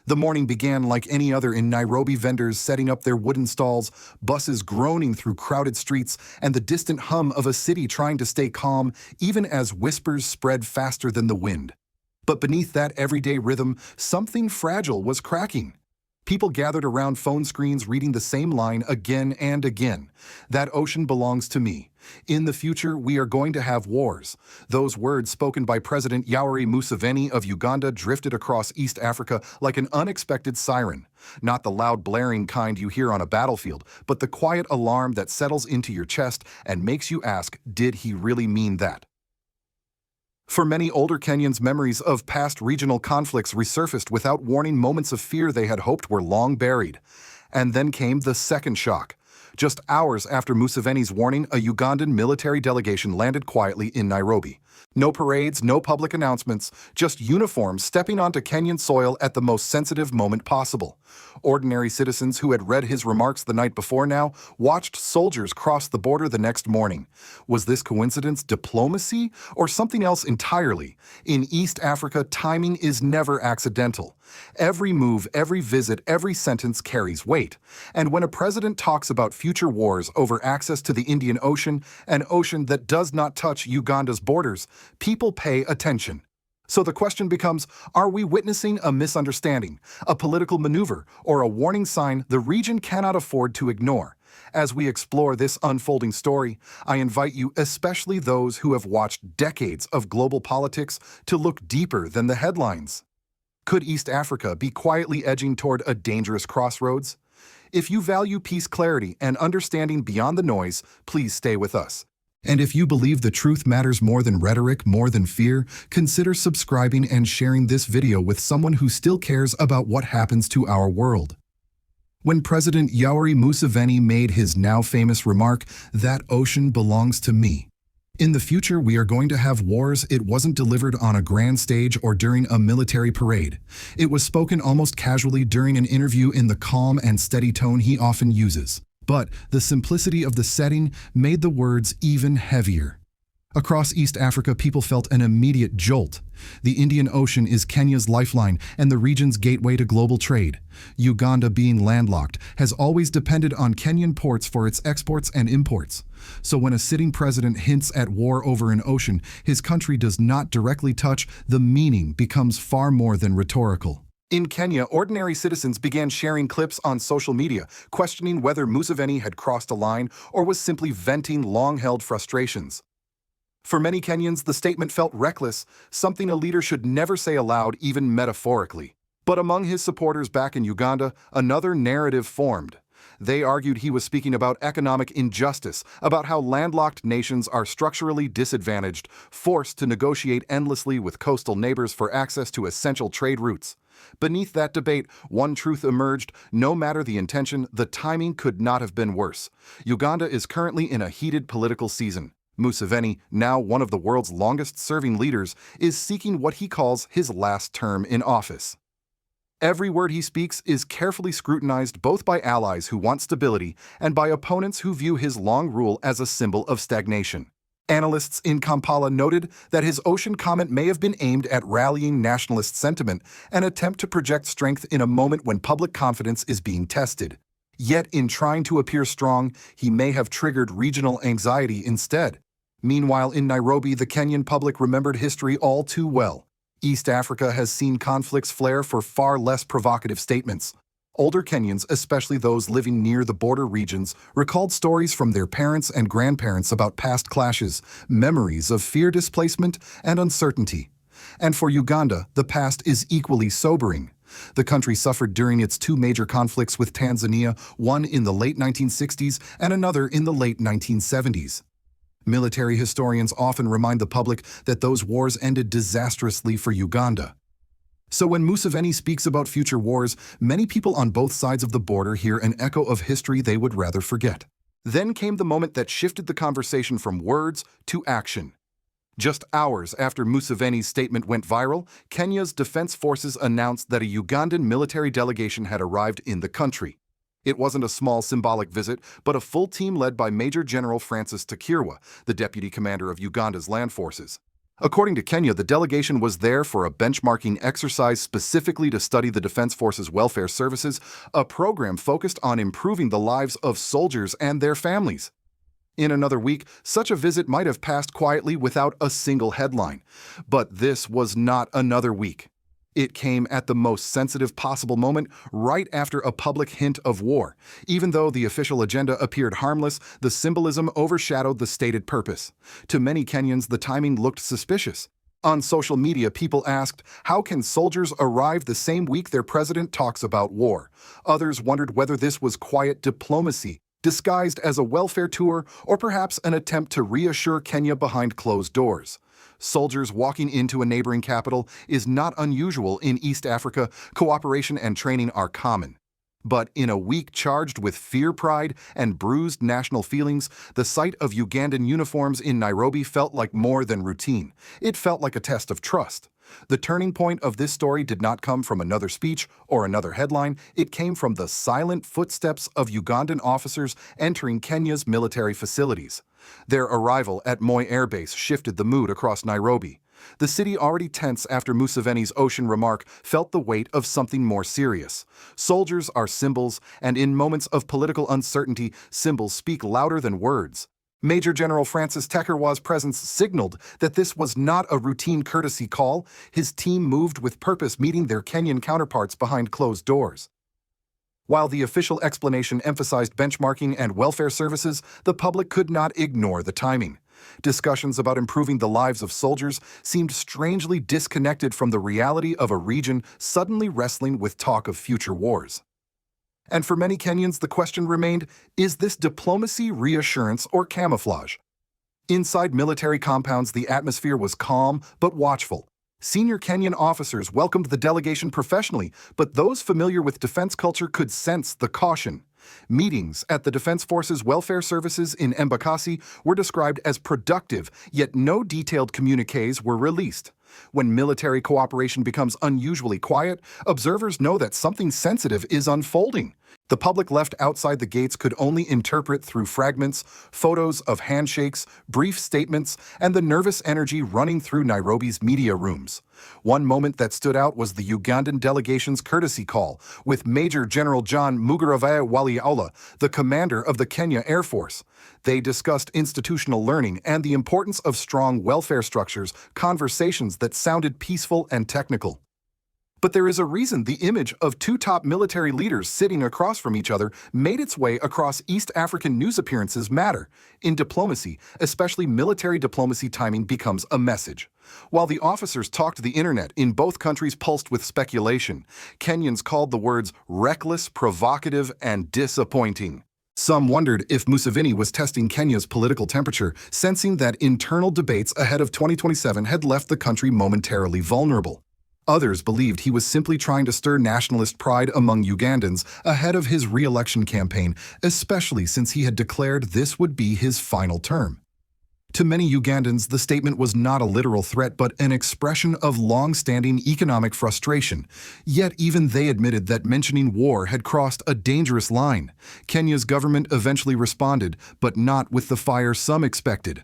The morning began like any other in Nairobi, vendors setting up their wooden stalls, buses groaning through crowded streets, and the distant hum of a city trying to stay calm even as whispers spread faster than the wind. But beneath that everyday rhythm, something fragile was cracking. People gathered around phone screens reading the same line again and again. That ocean belongs to me. In the future, we are going to have wars. Those words spoken by President Yoweri Museveni of Uganda drifted across East Africa like an unexpected siren. Not the loud blaring kind you hear on a battlefield, but the quiet alarm that settles into your chest and makes you ask, did he really mean that? For many older Kenyans, memories of past regional conflicts resurfaced without warning, moments of fear they had hoped were long buried. And then came the second shock. Just hours after Museveni's warning, a Ugandan military delegation landed quietly in Nairobi. No parades, no public announcements, just uniforms stepping onto Kenyan soil at the most sensitive moment possible. Ordinary citizens who had read his remarks the night before now watched soldiers cross the border the next morning. Was this coincidence, diplomacy, or something else entirely? In East Africa, timing is never accidental. Every move, every visit, every sentence carries weight. And when a president talks about future wars over access to the Indian Ocean, an ocean that does not touch Uganda's borders, people pay attention. So the question becomes, are we witnessing a misunderstanding, a political maneuver, or a warning sign the region cannot afford to ignore? As we explore this unfolding story, I invite you, especially those who have watched decades of global politics, to look deeper than the headlines. Could East Africa be quietly edging toward a dangerous crossroads? If you value peace, clarity, and understanding beyond the noise, please stay with us. And if you believe the truth matters more than rhetoric, more than fear, consider subscribing and sharing this video with someone who still cares about what happens to our world. When President Yoweri Museveni made his now famous remark, "That ocean belongs to me." In the future, we are going to have wars. It wasn't delivered on a grand stage or during a military parade. It was spoken almost casually during an interview in the calm and steady tone he often uses. But the simplicity of the setting made the words even heavier. Across East Africa, people felt an immediate jolt. The Indian Ocean is Kenya's lifeline and the region's gateway to global trade. Uganda, being landlocked, has always depended on Kenyan ports for its exports and imports. So when a sitting president hints at war over an ocean his country does not directly touch, the meaning becomes far more than rhetorical. In Kenya, ordinary citizens began sharing clips on social media, questioning whether Museveni had crossed a line or was simply venting long-held frustrations. For many Kenyans, the statement felt reckless, something a leader should never say aloud, even metaphorically. But among his supporters back in Uganda, another narrative formed. They argued he was speaking about economic injustice, about how landlocked nations are structurally disadvantaged, forced to negotiate endlessly with coastal neighbors for access to essential trade routes. Beneath that debate, one truth emerged: no matter the intention, the timing could not have been worse. Uganda is currently in a heated political season. Museveni, now one of the world's longest-serving leaders, is seeking what he calls his last term in office. Every word he speaks is carefully scrutinized both by allies who want stability and by opponents who view his long rule as a symbol of stagnation. Analysts in Kampala noted that his ocean comment may have been aimed at rallying nationalist sentiment, an attempt to project strength in a moment when public confidence is being tested. Yet, in trying to appear strong, he may have triggered regional anxiety instead. Meanwhile, in Nairobi, the Kenyan public remembered history all too well. East Africa has seen conflicts flare for far less provocative statements. Older Kenyans, especially those living near the border regions, recalled stories from their parents and grandparents about past clashes, memories of fear, displacement, and uncertainty. And for Uganda, the past is equally sobering. The country suffered during its two major conflicts with Tanzania, one in the late 1960s and another in the late 1970s. Military historians often remind the public that those wars ended disastrously for Uganda. So when Museveni speaks about future wars, many people on both sides of the border hear an echo of history they would rather forget. Then came the moment that shifted the conversation from words to action. Just hours after Museveni's statement went viral, Kenya's defense forces announced that a Ugandan military delegation had arrived in the country. It wasn't a small symbolic visit, but a full team led by Major General Francis Takirwa, the deputy commander of Uganda's land forces. According to Kenya, the delegation was there for a benchmarking exercise specifically to study the Defense Forces Welfare Services, a program focused on improving the lives of soldiers and their families. In another week, such a visit might have passed quietly without a single headline. But this was not another week. It came at the most sensitive possible moment, right after a public hint of war. Even though the official agenda appeared harmless, the symbolism overshadowed the stated purpose. To many Kenyans, the timing looked suspicious. On social media, people asked, how can soldiers arrive the same week their president talks about war? Others wondered whether this was quiet diplomacy, disguised as a welfare tour, or perhaps an attempt to reassure Kenya behind closed doors. Soldiers walking into a neighboring capital is not unusual in East Africa. Cooperation and training are common. But in a week charged with fear, pride, and bruised national feelings, the sight of Ugandan uniforms in Nairobi felt like more than routine. It felt like a test of trust. The turning point of this story did not come from another speech or another headline. It came from the silent footsteps of Ugandan officers entering Kenya's military facilities. Their arrival at Moi Air Base shifted the mood across Nairobi. The city, already tense after Museveni's ocean remark, felt the weight of something more serious. Soldiers are symbols, and in moments of political uncertainty, symbols speak louder than words. Major General Francis Tekerwa's presence signaled that this was not a routine courtesy call. His team moved with purpose, meeting their Kenyan counterparts behind closed doors. While the official explanation emphasized benchmarking and welfare services, the public could not ignore the timing. Discussions about improving the lives of soldiers seemed strangely disconnected from the reality of a region suddenly wrestling with talk of future wars. And for many Kenyans, the question remained, is this diplomacy, reassurance, or camouflage? Inside military compounds, the atmosphere was calm but watchful. Senior Kenyan officers welcomed the delegation professionally, but those familiar with defense culture could sense the caution. Meetings at the Defense Forces Welfare Services in Embakasi were described as productive, yet no detailed communiques were released. When military cooperation becomes unusually quiet, observers know that something sensitive is unfolding. The public left outside the gates could only interpret through fragments, photos of handshakes, brief statements, and the nervous energy running through Nairobi's media rooms. One moment that stood out was the Ugandan delegation's courtesy call with Major General John Mugaravaya Waliaula, the commander of the Kenya Air Force. They discussed institutional learning and the importance of strong welfare structures, conversations that sounded peaceful and technical. But there is a reason the image of two top military leaders sitting across from each other made its way across East African news appearances matter. In diplomacy, especially military diplomacy, timing becomes a message. While the officers talked, the internet in both countries pulsed with speculation. Kenyans called the words reckless, provocative, and disappointing. Some wondered if Museveni was testing Kenya's political temperature, sensing that internal debates ahead of 2027 had left the country momentarily vulnerable. Others believed he was simply trying to stir nationalist pride among Ugandans ahead of his re-election campaign, especially since he had declared this would be his final term. To many Ugandans, the statement was not a literal threat but an expression of long-standing economic frustration. Yet even they admitted that mentioning war had crossed a dangerous line. Kenya's government eventually responded, but not with the fire some expected.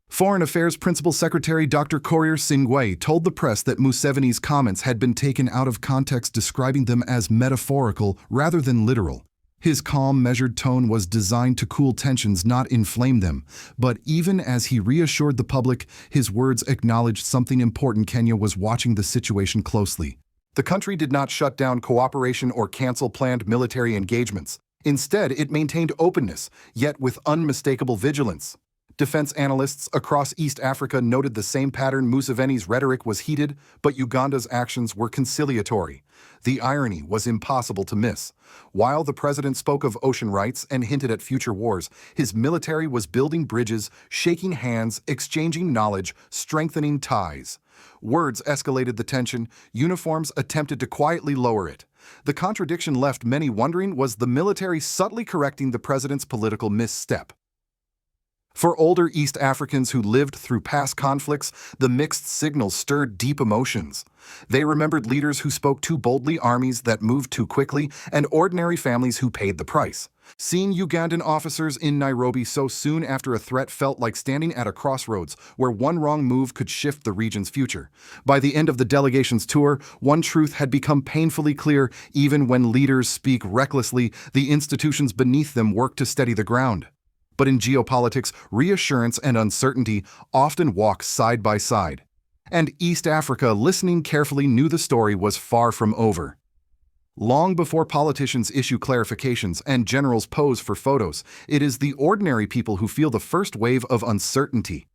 Foreign Affairs Principal Secretary Dr. Korir Singwe told the press that Museveni's comments had been taken out of context, describing them as metaphorical rather than literal. His calm, measured tone was designed to cool tensions, not inflame them. But even as he reassured the public, his words acknowledged something important: Kenya was watching the situation closely. The country did not shut down cooperation or cancel planned military engagements. Instead, it maintained openness, yet with unmistakable vigilance. Defense analysts across East Africa noted the same pattern. Museveni's rhetoric was heated, but Uganda's actions were conciliatory. The irony was impossible to miss. While the president spoke of ocean rights and hinted at future wars, his military was building bridges, shaking hands, exchanging knowledge, strengthening ties. Words escalated the tension, uniforms attempted to quietly lower it. The contradiction left many wondering, was the military subtly correcting the president's political misstep? For older East Africans who lived through past conflicts, the mixed signals stirred deep emotions. They remembered leaders who spoke too boldly, armies that moved too quickly, and ordinary families who paid the price. Seeing Ugandan officers in Nairobi so soon after a threat felt like standing at a crossroads where one wrong move could shift the region's future. By the end of the delegation's tour, one truth had become painfully clear: even when leaders speak recklessly, the institutions beneath them work to steady the ground. But in geopolitics, reassurance and uncertainty often walk side by side. And East Africa, listening carefully, knew the story was far from over. Long before politicians issue clarifications and generals pose for photos, it is the ordinary people who feel the first wave of uncertainty.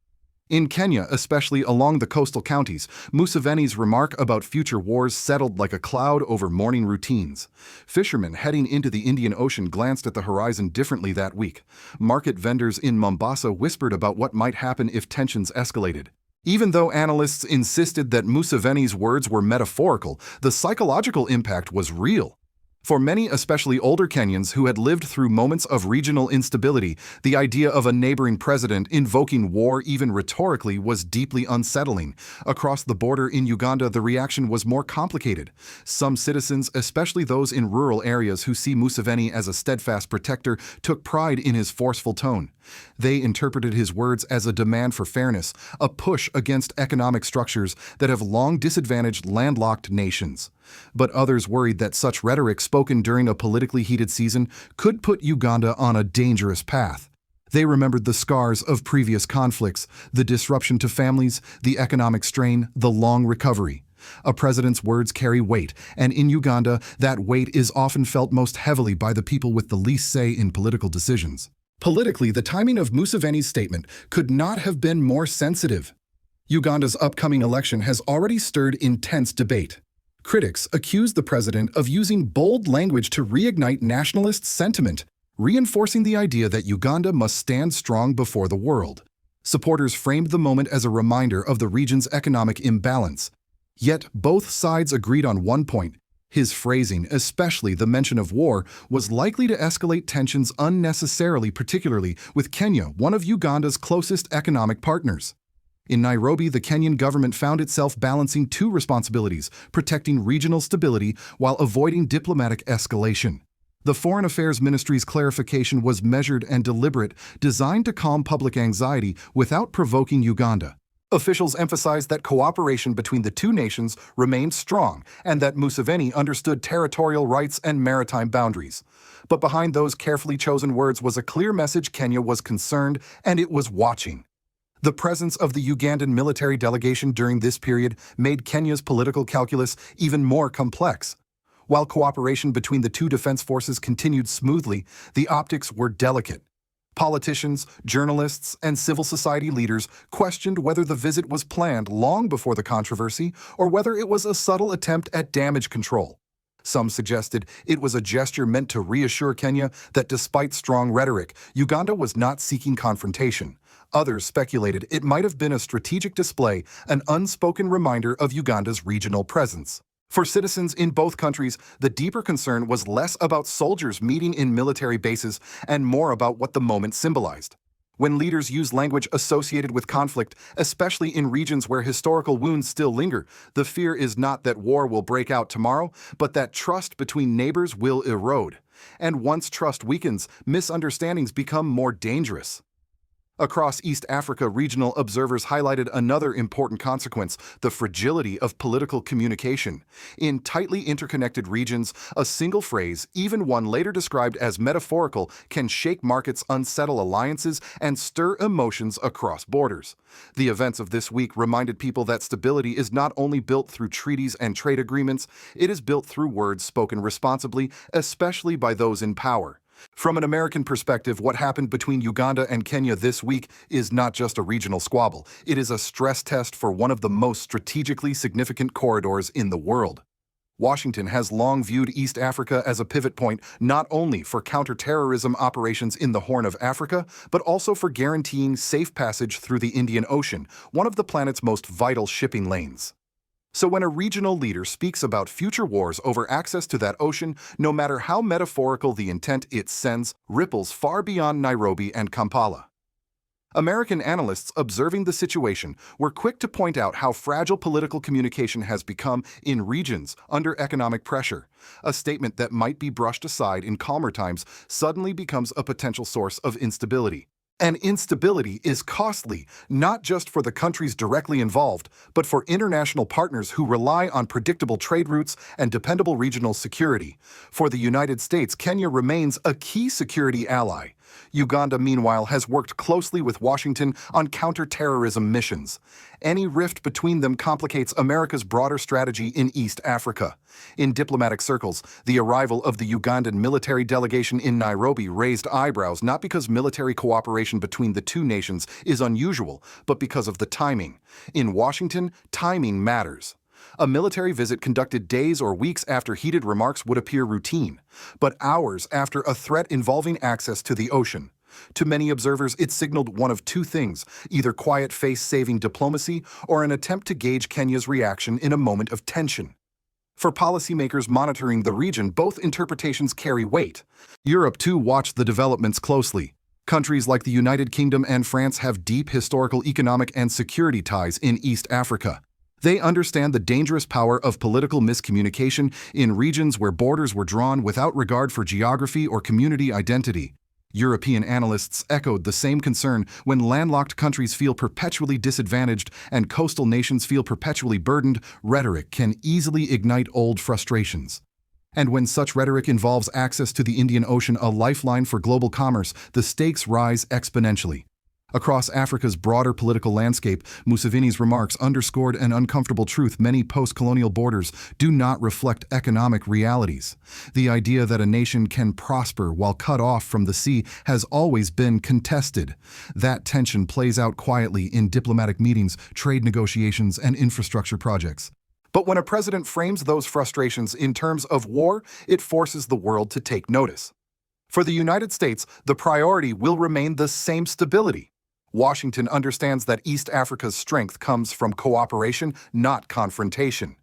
In Kenya, especially along the coastal counties, Museveni's remark about future wars settled like a cloud over morning routines. Fishermen heading into the Indian Ocean glanced at the horizon differently that week. Market vendors in Mombasa whispered about what might happen if tensions escalated. Even though analysts insisted that Museveni's words were metaphorical, the psychological impact was real. For many, especially older Kenyans who had lived through moments of regional instability, the idea of a neighboring president invoking war, even rhetorically, was deeply unsettling. Across the border in Uganda, the reaction was more complicated. Some citizens, especially those in rural areas who see Museveni as a steadfast protector, took pride in his forceful tone. They interpreted his words as a demand for fairness, a push against economic structures that have long disadvantaged landlocked nations. But others worried that such rhetoric spoken during a politically heated season could put Uganda on a dangerous path. They remembered the scars of previous conflicts, the disruption to families, the economic strain, the long recovery. A president's words carry weight, and in Uganda, that weight is often felt most heavily by the people with the least say in political decisions. Politically, the timing of Museveni's statement could not have been more sensitive. Uganda's upcoming election has already stirred intense debate. Critics accuse the president of using bold language to reignite nationalist sentiment, reinforcing the idea that Uganda must stand strong before the world. Supporters framed the moment as a reminder of the region's economic imbalance. Yet both sides agreed on one point: his phrasing, especially the mention of war, was likely to escalate tensions unnecessarily, particularly with Kenya, one of Uganda's closest economic partners. In Nairobi, the Kenyan government found itself balancing two responsibilities: protecting regional stability while avoiding diplomatic escalation. The Foreign Affairs Ministry's clarification was measured and deliberate, designed to calm public anxiety without provoking Uganda. Officials emphasized that cooperation between the two nations remained strong and that Museveni understood territorial rights and maritime boundaries. But behind those carefully chosen words was a clear message: Kenya was concerned and it was watching. The presence of the Ugandan military delegation during this period made Kenya's political calculus even more complex. While cooperation between the two defense forces continued smoothly, the optics were delicate. Politicians, journalists, and civil society leaders questioned whether the visit was planned long before the controversy or whether it was a subtle attempt at damage control. Some suggested it was a gesture meant to reassure Kenya that despite strong rhetoric, Uganda was not seeking confrontation. Others speculated it might have been a strategic display, an unspoken reminder of Uganda's regional presence. For citizens in both countries, the deeper concern was less about soldiers meeting in military bases and more about what the moment symbolized. When leaders use language associated with conflict, especially in regions where historical wounds still linger, the fear is not that war will break out tomorrow, but that trust between neighbors will erode. And once trust weakens, misunderstandings become more dangerous. Across East Africa, regional observers highlighted another important consequence: the fragility of political communication. In tightly interconnected regions, a single phrase, even one later described as metaphorical, can shake markets, unsettle alliances, and stir emotions across borders. The events of this week reminded people that stability is not only built through treaties and trade agreements, it is built through words spoken responsibly, especially by those in power. From an American perspective, what happened between Uganda and Kenya this week is not just a regional squabble. It is a stress test for one of the most strategically significant corridors in the world. Washington has long viewed East Africa as a pivot point, not only for counterterrorism operations in the Horn of Africa, but also for guaranteeing safe passage through the Indian Ocean, one of the planet's most vital shipping lanes. So when a regional leader speaks about future wars over access to that ocean, no matter how metaphorical the intent, it sends ripples far beyond Nairobi and Kampala. American analysts observing the situation were quick to point out how fragile political communication has become in regions under economic pressure. A statement that might be brushed aside in calmer times suddenly becomes a potential source of instability. And instability is costly, not just for the countries directly involved, but for international partners who rely on predictable trade routes and dependable regional security. For the United States, Kenya remains a key security ally. Uganda, meanwhile, has worked closely with Washington on counter-terrorism missions. Any rift between them complicates America's broader strategy in East Africa. In diplomatic circles, the arrival of the Ugandan military delegation in Nairobi raised eyebrows not because military cooperation between the two nations is unusual, but because of the timing. In Washington, timing matters. A military visit conducted days or weeks after heated remarks would appear routine, but hours after a threat involving access to the ocean. To many observers, it signaled one of two things, either quiet face-saving diplomacy or an attempt to gauge Kenya's reaction in a moment of tension. For policymakers monitoring the region, both interpretations carry weight. Europe, too, watched the developments closely. Countries like the United Kingdom and France have deep historical, economic, and security ties in East Africa. They understand the dangerous power of political miscommunication in regions where borders were drawn without regard for geography or community identity. European analysts echoed the same concern. When landlocked countries feel perpetually disadvantaged and coastal nations feel perpetually burdened, rhetoric can easily ignite old frustrations. And when such rhetoric involves access to the Indian Ocean, a lifeline for global commerce, the stakes rise exponentially. Across Africa's broader political landscape, Museveni's remarks underscored an uncomfortable truth: many post-colonial borders do not reflect economic realities. The idea that a nation can prosper while cut off from the sea has always been contested. That tension plays out quietly in diplomatic meetings, trade negotiations, and infrastructure projects. But when a president frames those frustrations in terms of war, it forces the world to take notice. For the United States, the priority will remain the same: stability. Washington understands that East Africa's strength comes from cooperation, not confrontation.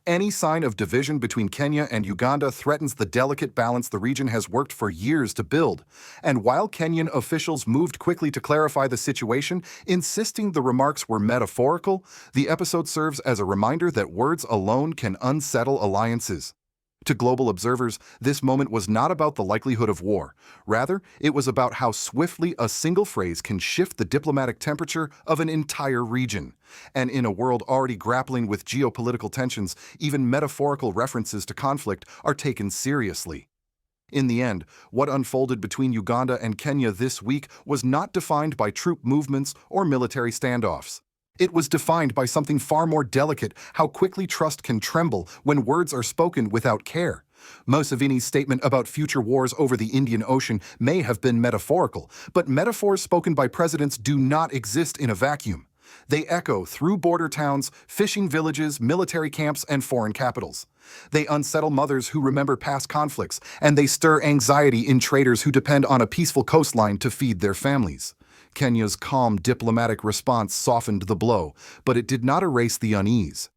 Any sign of division between Kenya and Uganda threatens the delicate balance the region has worked for years to build. And while Kenyan officials moved quickly to clarify the situation, insisting the remarks were metaphorical, the episode serves as a reminder that words alone can unsettle alliances. To global observers, this moment was not about the likelihood of war. Rather, it was about how swiftly a single phrase can shift the diplomatic temperature of an entire region. And in a world already grappling with geopolitical tensions, even metaphorical references to conflict are taken seriously. In the end, what unfolded between Uganda and Kenya this week was not defined by troop movements or military standoffs. It was defined by something far more delicate: how quickly trust can tremble when words are spoken without care. Museveni's statement about future wars over the Indian Ocean may have been metaphorical, but metaphors spoken by presidents do not exist in a vacuum. They echo through border towns, fishing villages, military camps, and foreign capitals. They unsettle mothers who remember past conflicts, and they stir anxiety in traders who depend on a peaceful coastline to feed their families. Kenya's calm diplomatic response softened the blow, but it did not erase the unease.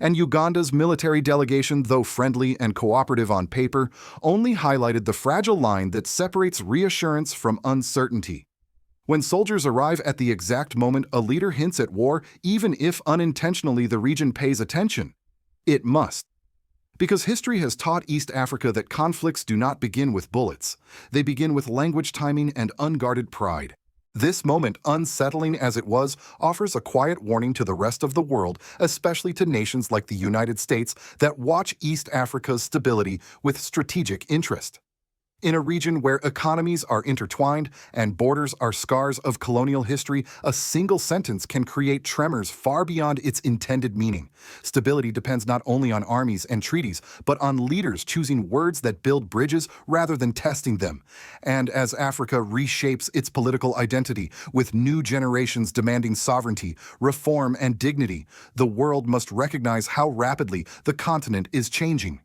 And Uganda's military delegation, though friendly and cooperative on paper, only highlighted the fragile line that separates reassurance from uncertainty. When soldiers arrive at the exact moment a leader hints at war, even if unintentionally the region pays attention, it must. Because history has taught East Africa that conflicts do not begin with bullets. They begin with language, timing, and unguarded pride. This moment, unsettling as it was, offers a quiet warning to the rest of the world, especially to nations like the United States that watch East Africa's stability with strategic interest. In a region where economies are intertwined and borders are scars of colonial history, a single sentence can create tremors far beyond its intended meaning. Stability depends not only on armies and treaties, but on leaders choosing words that build bridges rather than testing them. And as Africa reshapes its political identity, with new generations demanding sovereignty, reform, and dignity, the world must recognize how rapidly the continent is changing.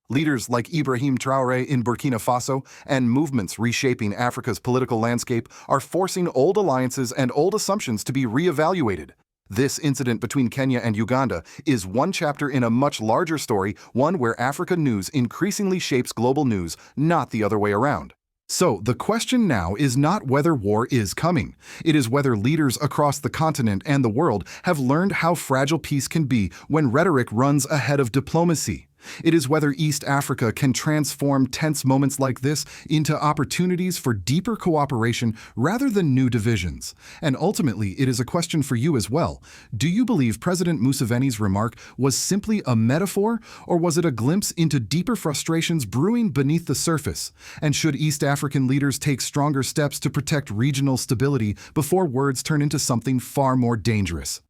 Leaders like Ibrahim Traoré in Burkina Faso and movements reshaping Africa's political landscape are forcing old alliances and old assumptions to be reevaluated. This incident between Kenya and Uganda is one chapter in a much larger story, one where Africa news increasingly shapes global news, not the other way around. So, the question now is not whether war is coming. It is whether leaders across the continent and the world have learned how fragile peace can be when rhetoric runs ahead of diplomacy. It is whether East Africa can transform tense moments like this into opportunities for deeper cooperation rather than new divisions. And ultimately, it is a question for you as well. Do you believe President Museveni's remark was simply a metaphor, or was it a glimpse into deeper frustrations brewing beneath the surface? And should East African leaders take stronger steps to protect regional stability before words turn into something far more dangerous?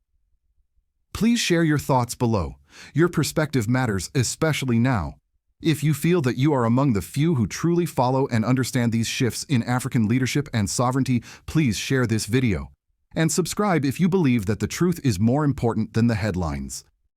Please share your thoughts below. Your perspective matters, especially now. If you feel that you are among the few who truly follow and understand these shifts in African leadership and sovereignty, please share this video. And subscribe if you believe that the truth is more important than the headlines.